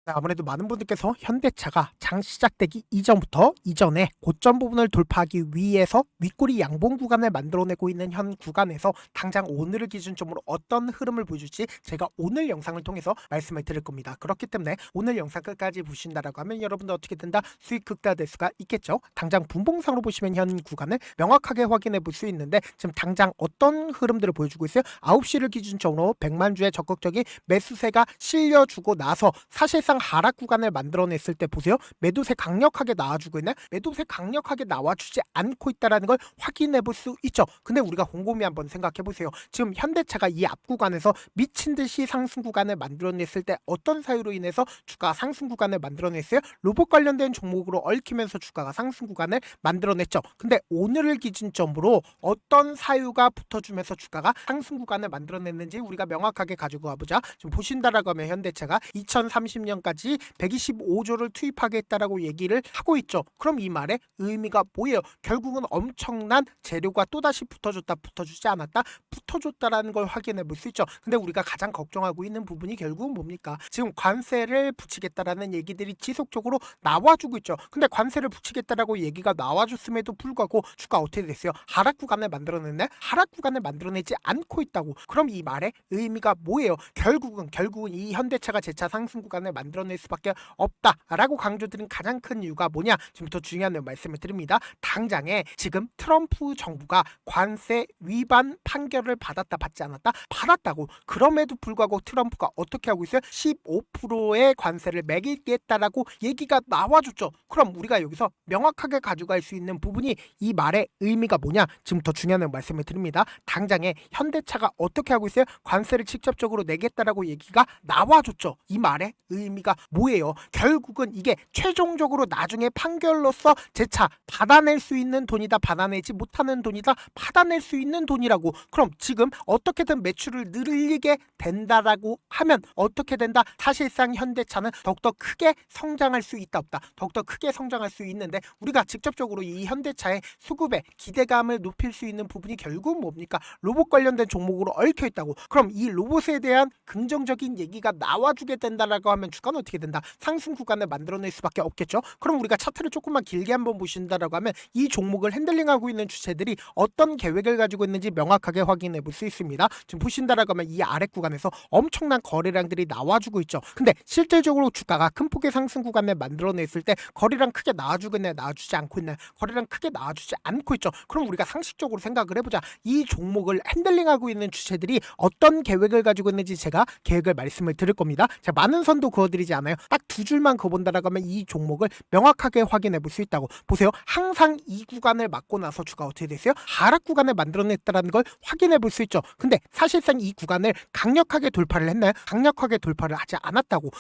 아무래도 많은 분들께서 현대차가 장 시작되기 이전에 고점 부분을 돌파하기 위해서 윗꼬리 양봉 구간을 만들어내고 있는 현 구간에서 당장 오늘을 기준점으로 어떤 흐름을 보여줄지 제가 오늘 영상을 통해서 말씀을 드릴 겁니다. 그렇기 때문에 오늘 영상 끝까지 보신다라고 하면 여러분들 어떻게 된다? 수익 극대화될 수가 있겠죠. 당장 분봉상으로 보시면 현 구간을 명확하게 확인해 볼 수 있는데 지금 당장 어떤 흐름들을 보여주고 있어요? 9시를 기준점으로 100만 주의 적극적인 매수세가 실려주고 나서 사실상 하락 구간을 만들어냈을 때 보세요. 매도세 강력하게 나와주고 있나요? 매도세 강력하게 나와주지 않고 있다는 걸 확인해 볼 수 있죠. 근데 우리가 곰곰이 한번 생각해 보세요. 지금 현대차가 이 앞 구간에서 미친 듯이 상승 구간을 만들어냈을 때 어떤 사유로 인해서 주가 상승 구간을 만들어냈어요? 로봇 관련된 종목으로 얽히면서 주가가 상승 구간을 만들어냈죠. 근데 오늘을 기준점으로 어떤 사유가 붙어주면서 주가가 상승 구간을 만들어냈는지 우리가 명확하게 가지고 와보자. 지금 보신다라고 하면 현대차가 2030년까지 125조를 투입하겠다라고 얘기를 하고 있죠. 그럼 이 말의 의미가 뭐예요? 결국은 엄청난 재료가 또다시 붙어주지 않았다? 붙어줬다라는 걸 확인해 볼 수 있죠. 근데 우리가 가장 걱정하고 있는 부분이 결국은 뭡니까? 지금 관세를 붙이겠다라는 얘기들이 지속적으로 나와주고 있죠. 근데 관세를 붙이겠다라고 얘기가 나와줬음에도 불구하고 주가 어떻게 됐어요? 하락 구간을 만들어냈네? 하락 구간을 만들어내지 않고 있다고. 그럼 이 말의 의미가 뭐예요? 결국은 이 현대차가 재차 상승 구간을 만들어낼 수밖에 없다라고 강조드린 가장 큰 이유가 뭐냐? 지금부터 중요한 말씀을 드립니다. 당장에 지금 트럼프 정부가 관세 위반 판결을 받지 않았다? 받았다고. 그럼에도 불구하고 트럼프가 어떻게 하고 있어요? 15%의 관세를 매기겠다라고 얘기가 나와줬죠. 그럼 우리가 여기서 명확하게 가져갈 수 있는 부분이 이 말의 의미가 뭐냐? 지금부터 중요한 말씀을 드립니다. 당장에 현대차가 어떻게 하고 있어요? 관세를 직접적으로 내겠다라고 얘기가 나와줬죠. 이 말의 의미가 뭐예요? 결국은 이게 최종적으로 나중에 판결로서 재차 받아낼 수 있는 돈이다, 받아내지 못하는 돈이다, 받아낼 수 있는 돈이라고. 그럼 지금 어떻게든 매출을 늘리게 된다라고 하면 어떻게 된다? 사실상 현대차는 더욱더 크게 성장할 수 있다 없다. 더욱더 크게 성장할 수 있는데 우리가 직접적으로 이 현대차의 수급에 기대감을 높일 수 있는 부분이 결국은 뭡니까? 로봇 관련된 종목으로 얽혀 있다고. 그럼 이 로봇에 대한 긍정적인 얘기가 나와주게 된다라고 하면 주가는 어떻게 된다? 상승 구간을 만들어낼 수밖에 없겠죠. 그럼 우리가 차트를 조금만 길게 한번 보신다라고 하면 이 종목을 핸들링하고 있는 주체들이 어떤 계획을 가지고 있는지 명확하게 확인해 볼 수 있습니다. 지금 보신다라고 하면 이 아래 구간에서 엄청난 거래량들이 나와주고 있죠. 근데 실질적으로 주가가 큰 폭의 상승 구간을 만들어냈을 때 거래량 크게 나와주고 있나요? 나와주지 않고 있나요? 거래량 크게 나와주지 않고 있죠. 그럼 우리가 상식적으로 생각을 해보자. 이 종목을 핸들링하고 있는 주체들이 어떤 계획을 가지고 있는지 제가 계획을 말씀을 드릴 겁니다. 제가 많은 선도 그어드리지 않아요. 딱 두 줄만 그어본다라고 하면 이 종목을 명확하게 확인해 볼 수 있다고. 보세요. 항상 이 구간을 맞고 나서 주가 어떻게 됐어요? 하락 구간을 만들어냈다는 걸 확인해 볼 수 있죠. 근데 사실상 이 구간을 강력하게 돌파를 했나요? 강력하게 돌파를 하지 않았다고.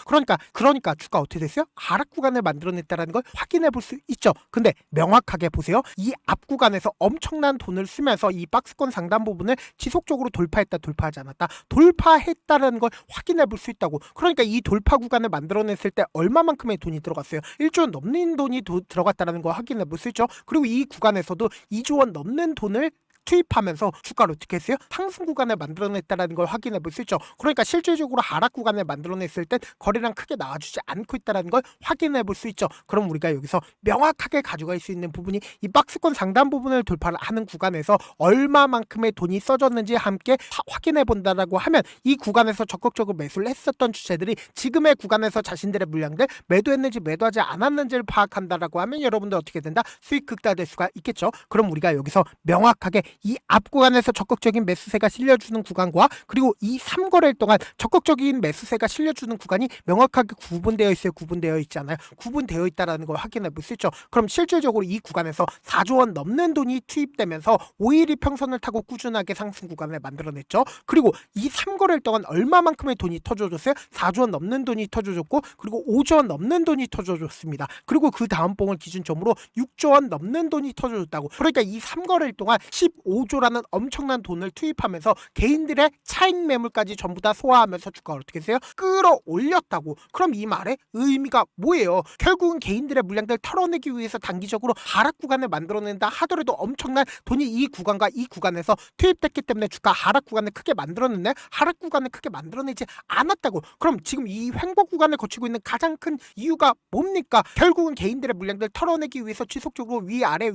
그러니까 주가 어떻게 됐어요? 하락 구간을 만들어냈다는 걸 확인해 볼 수 있죠. 근데 명확하게 보세요. 이 앞 구간에서 엄청난 돈을 쓰면서 이 박스권 상단 부분을 지속적으로 돌파했다, 돌파하지 않았다, 돌파했다는 걸 확인해 볼 수 있다고. 그러니까 이 돌파 구간을 만들어냈을 때 얼마만큼의 돈이 들어갔어요? 1조 원 넘는 돈이 들어갔다는 걸 확인해 볼 수 있죠. 그리고 이 구간에서도 2조 원 넘는 돈을 투입하면서 주가를 어떻게 했어요? 상승 구간을 만들어냈다는 걸 확인해 볼 수 있죠. 그러니까 실질적으로 하락 구간을 만들어냈을 땐 거래량 크게 나와주지 않고 있다는 걸 확인해 볼 수 있죠. 그럼 우리가 여기서 명확하게 가져갈 수 있는 부분이 이 박스권 상단 부분을 돌파를 하는 구간에서 얼마만큼의 돈이 써졌는지 함께 확인해 본다라고 하면 이 구간에서 적극적으로 매수를 했었던 주체들이 지금의 구간에서 자신들의 물량들 매도했는지 매도하지 않았는지를 파악한다라고 하면 여러분들 어떻게 된다? 수익 극대화될 수가 있겠죠. 그럼 우리가 여기서 명확하게 이 앞 구간에서 적극적인 매수세가 실려주는 구간과 그리고 이 3거래일 동안 적극적인 매수세가 실려주는 구간이 명확하게 구분되어 있어요. 구분되어 있잖아요. 구분되어 있다는 걸 확인해 볼 수 있죠. 그럼 실질적으로 이 구간에서 4조 원 넘는 돈이 투입되면서 5일이 평선을 타고 꾸준하게 상승 구간을 만들어냈죠. 그리고 이 3거래일 동안 얼마만큼의 돈이 터져줬어요? 4조 원 넘는 돈이 터져줬고 그리고 5조 원 넘는 돈이 터져줬습니다. 그리고 그 다음 봉을 기준점으로 6조 원 넘는 돈이 터져줬다고. 그러니까 이 3거래일 동안 5조라는 엄청난 돈을 투입하면서 개인들의 차익 매물까지 전부 다 소화하면서 주가를 어떻게 했어요? 끌어올렸다고. 그럼 이 말의 의미가 뭐예요? 결국은 개인들의 물량들 털어내기 위해서 단기적으로 하락 구간을 만들어낸다 하더라도 엄청난 돈이 이 구간과 이 구간에서 투입됐기 때문에 주가 하락 구간을 크게 만들어냈네. 하락 구간을 크게 만들어내지 않았다고. 그럼 지금 이 횡보 구간을 거치고 있는 가장 큰 이유가 뭡니까? 결국은 개인들의 물량들 털어내기 위해서 지속적으로 위아래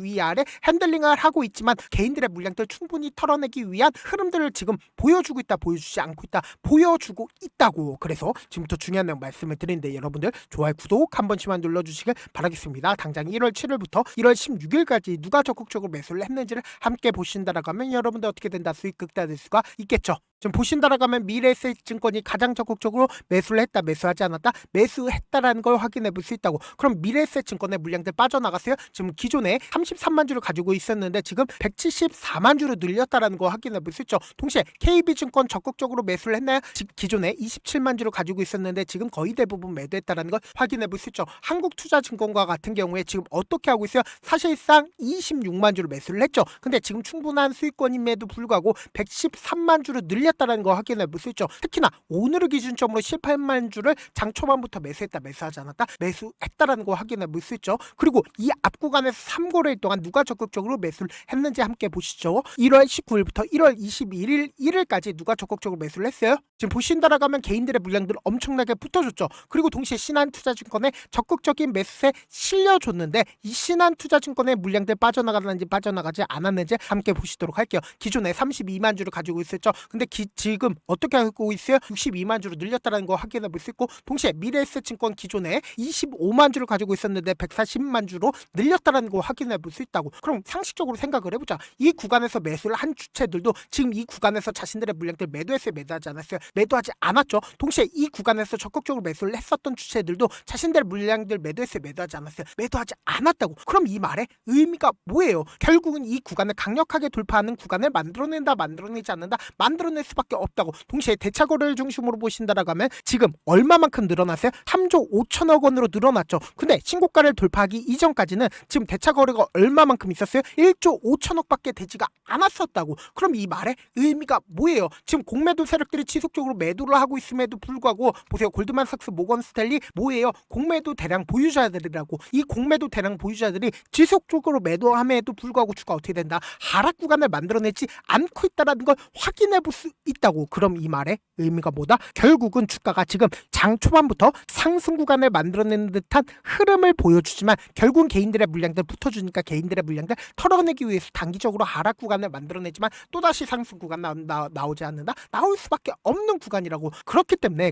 핸들링을 하고 있지만 개인들의 물량들 충분히 털어내기 위한 흐름들을 지금 보여주고 있다, 보여주지 않고 있다, 보여주고 있다고. 그래서 지금부터 중요한 내용 말씀을 드리는데 여러분들 좋아요, 구독 한 번씩만 눌러주시길 바라겠습니다. 당장 1월 7일부터 1월 16일까지 누가 적극적으로 매수를 했는지를 함께 보신다라고 하면 여러분들 어떻게 된다? 수익 극대화될 수가 있겠죠. 지금 보신다라고 하면 미래에셋증권이 가장 적극적으로 매수를 했다, 매수하지 않았다, 매수했다라는 걸 확인해 볼 수 있다고. 그럼 미래에셋증권의 물량들 빠져나갔어요? 지금 기존에 33만 주를 가지고 있었는데 지금 174만 주로 늘렸다라는 거 확인해 볼 수 있죠. 동시에 KB증권 적극적으로 매수를 했나요? 기존에 27만 주를 가지고 있었는데 지금 거의 대부분 매도했다라는 걸 확인해 볼 수 있죠. 한국투자증권과 같은 경우에 지금 어떻게 하고 있어요? 사실상 26만 주를 매수를 했죠. 근데 지금 충분한 수익권임에도 불구하고 113만 주를 늘렸다는 거 확인해 볼 수 있죠. 특히나 오늘을 기준점으로 18만 주를 장 초반부터 매수했다, 매수하지 않았다, 매수했다라는 거 확인해 볼 수 있죠. 그리고 이 앞 구간에서 3거래일 동안 누가 적극적으로 매수를 했는지 함께 보시죠. 1월 19일부터 1월 21일 1일까지 누가 적극적으로 매수를 했어요? 지금 보신다라고 하면 개인들의 물량들 엄청나게 붙어줬죠. 그리고 동시에 신한투자증권에 적극적인 매수에 실려줬는데 이 신한투자증권의 물량들 빠져나가는지 빠져나가지 않았는지 함께 보시도록 할게요. 기존에 32만 주를 가지고 있었죠. 근데 지금 어떻게 하고 있어요? 62만 주로 늘렸다는 거 확인해 볼 수 있고, 동시에 미래에셋증권 기존에 25만 주를 가지고 있었는데 140만 주로 늘렸다는 거 확인해 볼 수 있다고. 그럼 상식적으로 생각을 해보자. 이 구간에서 매수를 한 주체들도 지금 이 구간에서 자신들의 물량들 매도했어요, 매도하지 않았어요? 매도하지 않았죠. 동시에 이 구간에서 적극적으로 매수를 했었던 주체들도 자신들의 물량들 매도했어요, 매도하지 않았어요? 매도하지 않았다고. 그럼 이 말의 의미가 뭐예요? 결국은 이 구간을 강력하게 돌파하는 구간을 만들어낸다, 만들어내지 않는다, 만들어낼 수밖에 없다고. 동시에 대차거래를 중심으로 보신다라고 하면 지금 얼마만큼 늘어났어요? 3조 5천억 원으로 늘어났죠. 근데 신고가를 돌파하기 이전까지는 지금 대차거래가 얼마만큼 있었어요? 1조 5천억밖에 되지가 않았었다고. 그럼 이 말의 의미가 뭐예요? 지금 공매도 세력들이 지속적으로 매도를 하고 있음에도 불구하고 보세요. 골드만삭스, 모건스탠리 뭐예요? 공매도 대량 보유자들이라고. 이 공매도 대량 보유자들이 지속적으로 매도함에도 불구하고 주가 어떻게 된다? 하락 구간을 만들어내지 않고 있다는 걸 확인해 볼 수 있다고. 그럼 이 말의 의미가 뭐다? 결국은 주가가 지금 장 초반부터 상승 구간을 만들어내는 듯한 흐름을 보여주지만 결국은 개인들의 물량들 붙어주니까 개인들의 물량들 털어내기 위해서 단기적으로 하락 구간을 만들어내지만 또다시 상승 구간 나오지 않는다? 나올 수밖에 없는 구간이라고. 그렇기 때문에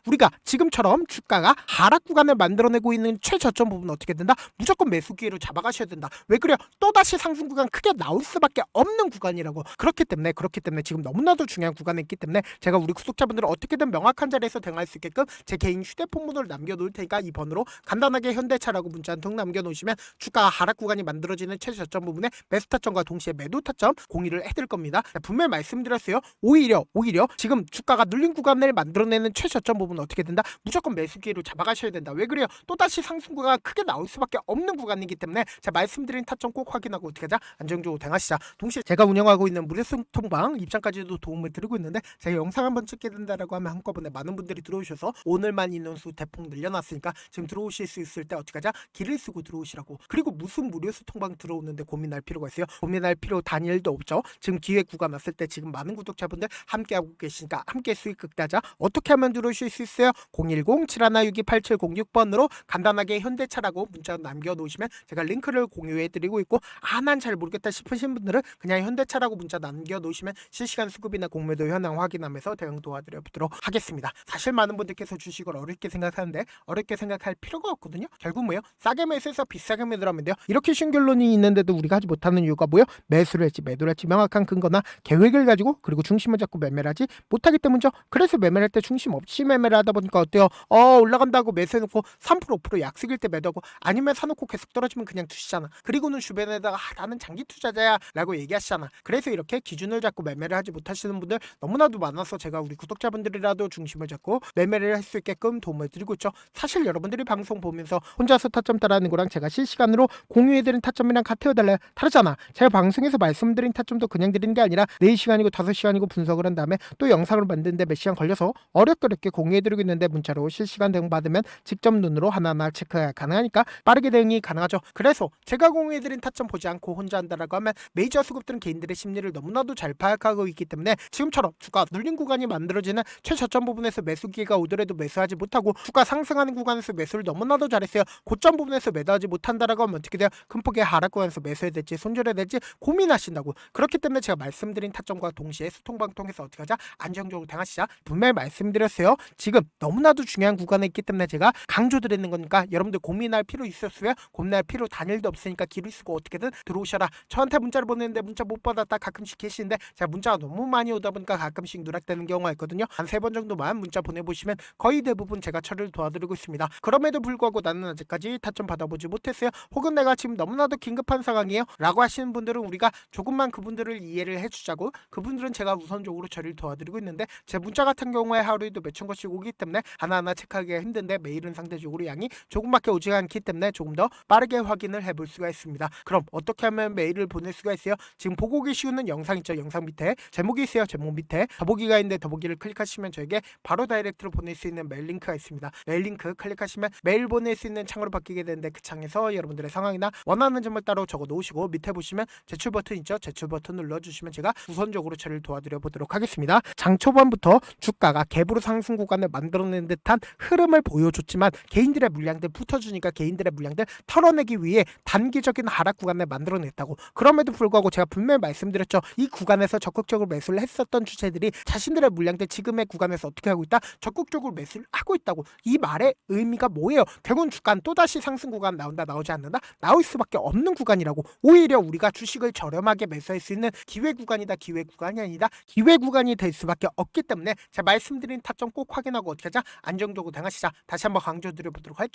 우리가 지금처럼 주가가 하락 구간을 만들어내고 있는 최저점 부분 어떻게 된다? 무조건 매수 기회로 잡아가셔야 된다. 왜 그래요? 또다시 상승 구간 크게 나올 수밖에 없는 구간이라고. 그렇기 때문에 지금 너무나도 중요한 구간에 있기 때문에 제가 우리 구독자분들을 어떻게든 명확한 자리에서 대응할 수 있게끔 제 개인 휴대폰 번호를 남겨놓을 테니까 이 번호로 간단하게 현대차라고 문자 한 통 남겨놓으시면 주가 하락 구간이 만들어지는 최저점 부분에 매수 타점과 동시에 매도 타점 공유를 해드릴 겁니다. 분명히 말씀드렸어요. 오히려 지금 주가가 눌린 구간을 만들어내는 최저점 부분 어떻게 된다? 무조건 매수 기회로 잡아가셔야 된다. 왜 그래요? 또다시 상승 구간 크게 나올 수밖에 없는 구간이기 때문에 제가 말씀드린 타점 꼭 확인하고 어떻게 하자? 안정적으로 대응하시자. 동시에 제가 운영하고 있는 무료 통방 입장까지도 도움을 드리고 있는데 제가 영상 한번 찍게 된다라고 하면 한꺼번에 많은 분들이 들어오셔서 오늘만 인원수 대폭 늘려놨으니까 지금 들어오실 수 있을 때 어떻게 하자? 길을 쓰고 들어오시라고. 그리고 무슨 무료 소통방 들어오는데 고민할 필요가 있어요? 고민할 필요 단일도 없죠. 지금 기회 구간 왔을 때 지금 많은 구독자분들 함께하고 계시니까 함께 수익 극대화자 어떻게 하면 들어오실 수 있어요? 010-7162-8706번으로 간단하게 현대차라고 문자 남겨놓으시면 제가 링크를 공유해드리고 있고 난 잘 모르겠다 싶으신 분들은 그냥 현대차라고 문자 남겨놓으시면 실시간 수급이나 공매도 현황 확인하면서 대응 도와드려보도록 하겠습니다. 사실 많은 분들께서 주식을 어렵게 생각하는데 어렵게 생각할 필요가 없거든요. 결국 뭐예요? 싸게 매수해서 비싸게 매도하면 돼요. 이렇게 쉬운 결론이 있는데도 우리가 하지 못하는 이유가 뭐예요? 매수를 할지 매도를 할지 명확한 근거나 계획을 가지고 그리고 중심을 잡고 매매를 하지 못하기 때문이죠. 그래서 매매를 할 때 중심 없이 매매를 하다 보니까 어때요? 올라간다고 매수해놓고 3% 5% 약속일 때 매도하고 아니면 사놓고 계속 떨어지면 그냥 두시잖아. 그리고는 주변에다가 나는 장기 투자자야 라고 얘기하시잖아. 그래서 이렇게 기준을 잡고 매매를 하지 못하시는 하시는 분들 너무나도 많아서 제가 우리 구독자분들이라도 중심을 잡고 매매를 할 수 있게끔 도움을 드리고 있죠. 사실 여러분들이 방송 보면서 혼자서 타점 따라하는 거랑 제가 실시간으로 공유해드린 타점이랑 같아요 달라요? 다르잖아. 제가 방송에서 말씀드린 타점도 그냥 드리는 게 아니라 4시간이고 5시간이고 분석을 한 다음에 또 영상을 만드는데 몇 시간 걸려서 어렵게 공유해드리고 있는데 문자로 실시간 대응 받으면 직접 눈으로 하나하나 체크가 가능하니까 빠르게 대응이 가능하죠. 그래서 제가 공유해드린 타점 보지 않고 혼자 한다라고 하면 메이저 수급들은 개인들의 심리를 너무나도 잘 파악하고 있기 때문에 지금처럼 주가 눌린 구간이 만들어지는 최저점 부분에서 매수 기회가 오더라도 매수하지 못하고 주가 상승하는 구간에서 매수를 너무나도 잘했어요. 고점 부분에서 매도하지 못한다라고 하면 어떻게 돼요? 큰 폭의 하락 구간에서 매수해야 될지 손절해야 될지 고민하신다고. 그렇기 때문에 제가 말씀드린 타점과 동시에 소통방 통해서 어떻게 하자? 안정적으로 대응하시자. 분명히 말씀드렸어요. 지금 너무나도 중요한 구간에 있기 때문에 제가 강조드리는 거니까 여러분들 고민할 필요 있었어요? 고민할 필요 단일도 없으니까 기루 쓰고 어떻게든 들어오셔라. 저한테 문자를 보내는데 문자 못 받았다 가끔씩 계시는데 제가 문자가 너무 많이 오다 보니까 가끔씩 누락되는 경우가 있거든요. 한 3번 정도만 문자 보내보시면 거의 대부분 제가 처리를 도와드리고 있습니다. 그럼에도 불구하고 나는 아직까지 타점 받아보지 못했어요. 혹은 내가 지금 너무나도 긴급한 상황이에요 라고 하시는 분들은 우리가 조금만 그분들을 이해를 해주자고, 그분들은 제가 우선적으로 처리를 도와드리고 있는데 제 문자 같은 경우에 하루에도 몇천 건씩 오기 때문에 하나하나 체크하기가 힘든데 메일은 상대적으로 양이 조금밖에 오지 않기 때문에 조금 더 빠르게 확인을 해볼 수가 있습니다. 그럼 어떻게 하면 메일을 보낼 수가 있어요? 지금 보고 계시는 영상 있죠? 영상 밑에 제목이 있어요. 제목 밑에 더보기가 있는데 더보기를 클릭하시면 저에게 바로 다이렉트로 보낼 수 있는 메일 링크가 있습니다. 메일 링크 클릭하시면 메일 보낼 수 있는 창으로 바뀌게 되는데 그 창에서 여러분들의 상황이나 원하는 점을 따로 적어 놓으시고 밑에 보시면 제출 버튼 있죠? 제출 버튼 눌러주시면 제가 우선적으로 처리를 도와드려 보도록 하겠습니다. 장 초반부터 주가가 갭으로 상승 구간을 만들어낸 듯한 흐름을 보여줬지만 개인들의 물량들 붙어주니까 개인들의 물량들 털어내기 위해 단기적인 하락 구간을 만들어냈다고. 그럼에도 불구하고 제가 분명히 말씀드렸죠. 이 구간에서 적극적으로 매수를 했었던 주체들이 자신들의 물량들 지금의 구간에서 어떻게 하고 있다? 적극적으로 매수를 하고 있다고. 이 말의 의미가 뭐예요? 결국은 주가는 또다시 상승 구간 나온다 나오지 않는다? 나올 수밖에 없는 구간이라고. 오히려 우리가 주식을 저렴하게 매수할 수 있는 기회 구간이다. 기회 구간이 아니다. 기회 구간이 될 수밖에 없기 때문에 제가 말씀드린 타점 꼭 확인하고 어떻게 하자? 안정적으로 대응하시자. 다시 한번 강조드려 보도록 할게요.